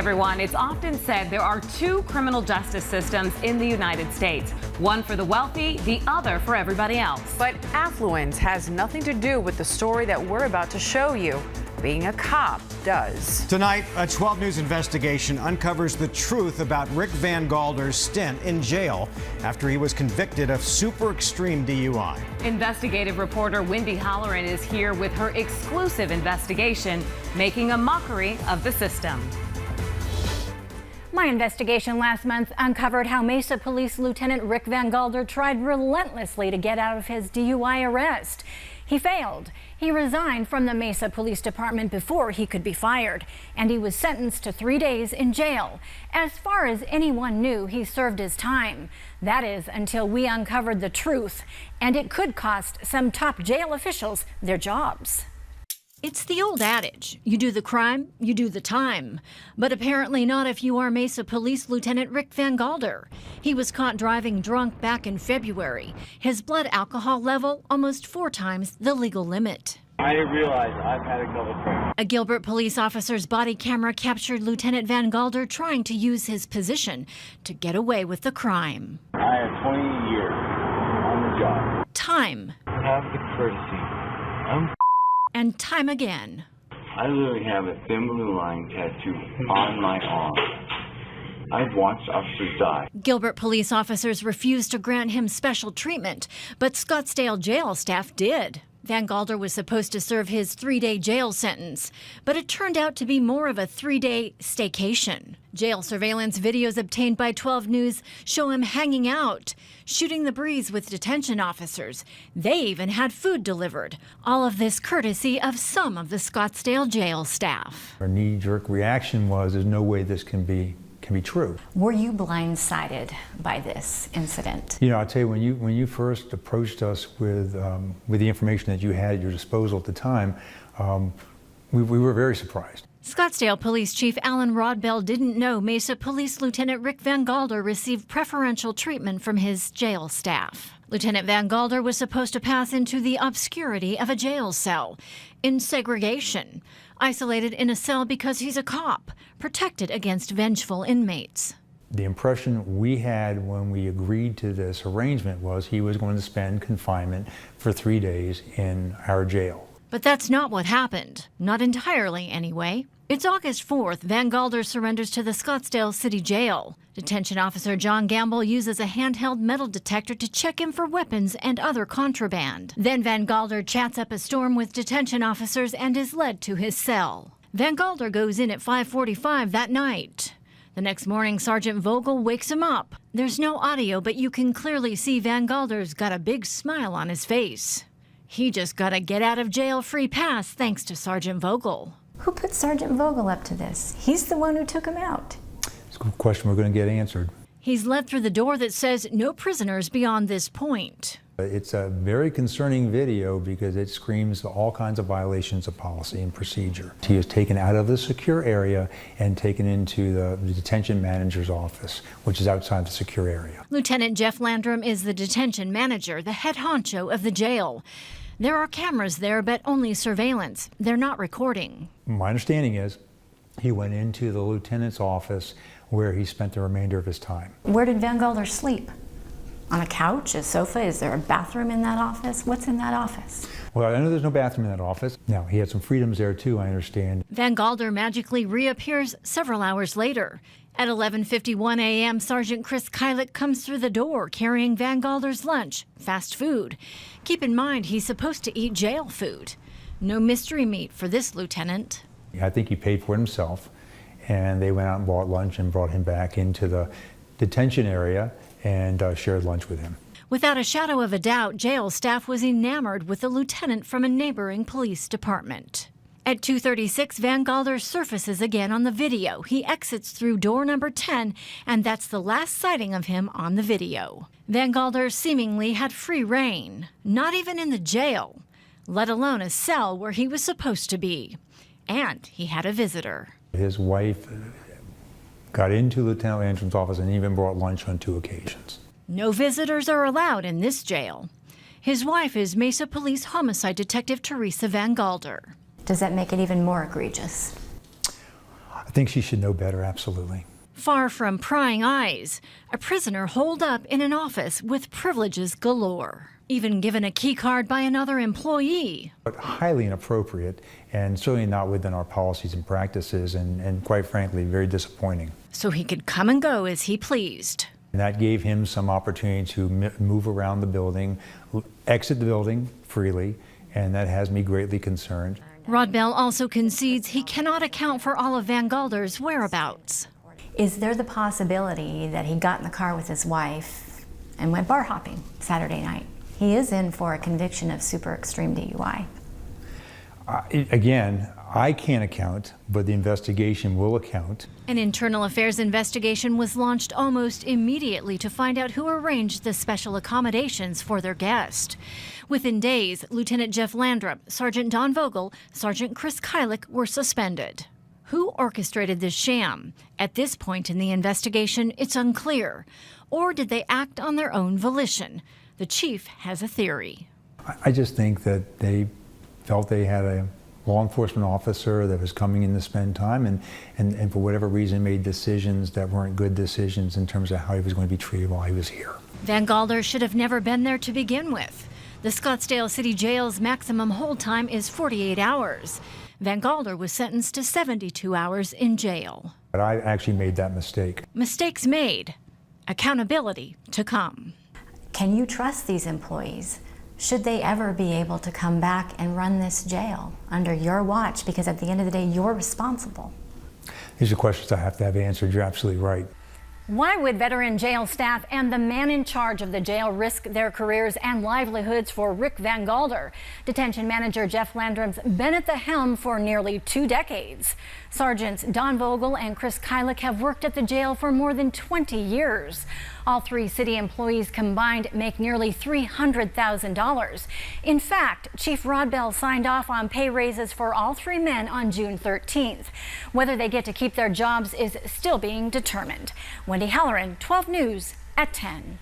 Everyone, it's often said there are two criminal justice systems in the United States, one for the wealthy, the other for everybody else. But affluence has nothing to do with the story that we're about to show you. Being a cop does. Tonight, a 12 News investigation uncovers the truth about Rick Van Galder's stint in jail after he was convicted of super extreme DUI. Investigative reporter Wendy Halloran is here with her exclusive investigation, making a mockery of the system. My investigation last month uncovered how Mesa Police Lieutenant Rick Van Galder tried relentlessly to get out of his DUI arrest. He failed. He resigned from the Mesa Police Department before he could be fired, and he was sentenced to 3 days in jail. As far as anyone knew, he served his time. That is, until we uncovered the truth, and it could cost some top jail officials their jobs. It's the old adage, you do the crime, you do the time. But apparently not if you are Mesa Police Lieutenant Rick Van Galder. He was caught driving drunk back in February. His blood alcohol level almost 4 times the legal limit. I realize I've had a couple drinks. A Gilbert police officer's body camera captured Lieutenant Van Galder trying to use his position to get away with the crime. I have 20 years on the job. Time. Have the courtesy. And time again. I literally have a thin blue line tattoo on my arm. I've watched officers die. Gilbert police officers refused to grant him special treatment, but Scottsdale jail staff did. Van Galder was supposed to serve his 3-day jail sentence, but it turned out to be more of a 3-day staycation. Jail surveillance videos obtained by 12 News show him hanging out, shooting the breeze with detention officers. They even had food delivered. All of this courtesy of some of the Scottsdale jail staff. Our knee-jerk reaction was, there's no way this can be true. Were you blindsided by this incident? You know, I'll tell you, when you first approached us with the information that you had at your disposal at the time, we were very surprised. Scottsdale Police Chief Alan Rodbell didn't know Mesa Police Lieutenant Rick Van Galder received preferential treatment from his jail staff. Lieutenant Van Galder was supposed to pass into the obscurity of a jail cell, in segregation, isolated in a cell because he's a cop, protected against vengeful inmates. The impression we had when we agreed to this arrangement was he was going to spend confinement for 3 days in our jail. But that's not what happened. Not entirely, anyway. It's August 4th. Van Galder surrenders to the Scottsdale City Jail. Detention officer John Gamble uses a handheld metal detector to check him for weapons and other contraband. Then Van Galder chats up a storm with detention officers and is led to his cell. Van Galder goes in at 5:45 that night. The next morning, Sergeant Vogel wakes him up. There's no audio, but you can clearly see Van Galder's got a big smile on his face. He just got a get-out-of-jail-free pass thanks to Sergeant Vogel. Who put Sergeant Vogel up to this? He's the one who took him out. It's a question we're going to get answered. He's led through the door that says no prisoners beyond this point. It's a very concerning video because it screams all kinds of violations of policy and procedure. He is taken out of the secure area and taken into the detention manager's office, which is outside the secure area. Lieutenant Jeff Landrum is the detention manager, the head honcho of the jail. There are cameras there, but only surveillance. They're not recording. My understanding is he went into the lieutenant's office where he spent the remainder of his time. Where did Van Galder sleep? On a couch, a sofa? Is there a bathroom in that office? What's in that office? Well, I know there's no bathroom in that office. Now, he had some freedoms there too, I understand. Van Galder magically reappears several hours later. At 11:51 a.m., Sergeant Chris Kylick comes through the door carrying Van Galder's lunch, fast food. Keep in mind, he's supposed to eat jail food. No mystery meat for this lieutenant. I think he paid for it himself, and they went out and bought lunch and brought him back into the detention area and shared lunch with him. Without a shadow of a doubt, jail staff was enamored with the lieutenant from a neighboring police department. At 2:36, Van Galder surfaces again on the video. He exits through door number 10, and that's the last sighting of him on the video. Van Galder seemingly had free rein, not even in the jail, let alone a cell where he was supposed to be. And he had a visitor. His wife got into Lieutenant Landrum's office and even brought lunch on 2 occasions. No visitors are allowed in this jail. His wife is Mesa Police Homicide Detective Teresa Van Galder. Does that make it even more egregious? I think she should know better, absolutely. Far from prying eyes, a prisoner holed up in an office with privileges galore, even given a key card by another employee. But highly inappropriate and certainly not within our policies and practices, and quite frankly, very disappointing. So he could come and go as he pleased. And that gave him some opportunity to move around the building, exit the building freely, and that has me greatly concerned. Rodbell also concedes he cannot account for all of Van Galder's whereabouts. Is there the possibility that he got in the car with his wife and went bar hopping Saturday night? He is in for a conviction of super extreme DUI. Again, I can't account, but the investigation will account. An internal affairs investigation was launched almost immediately to find out who arranged the special accommodations for their guest. Within days, Lieutenant Jeff Landrum, Sergeant Don Vogel, Sergeant Chris Kylick were suspended. Who orchestrated this sham? At this point in the investigation, it's unclear. Or did they act on their own volition? The chief has a theory. I just think that they felt they had a law enforcement officer that was coming in to spend time and for whatever reason made decisions that weren't good decisions in terms of how he was going to be treated while he was here. Van Galder should have never been there to begin with. The Scottsdale City Jail's maximum hold time is 48 hours. Van Galder was sentenced to 72 hours in jail. But I actually made that mistake. Mistakes made. Accountability to come. Can you trust these employees? Should they ever be able to come back and run this jail under your watch? Because at the end of the day, you're responsible. These are questions I have to have answered. You're absolutely right. Why would veteran jail staff and the man in charge of the jail risk their careers and livelihoods for Rick Van Galder? Detention manager Jeff Landrum's been at the helm for nearly 2 decades. Sergeants Don Vogel and Chris Kylick have worked at the jail for more than 20 years. All 3 city employees combined make nearly $300,000. In fact, Chief Rodbell signed off on pay raises for all 3 men on June 13th. Whether they get to keep their jobs is still being determined. Wendy Halloran, 12 News at 10.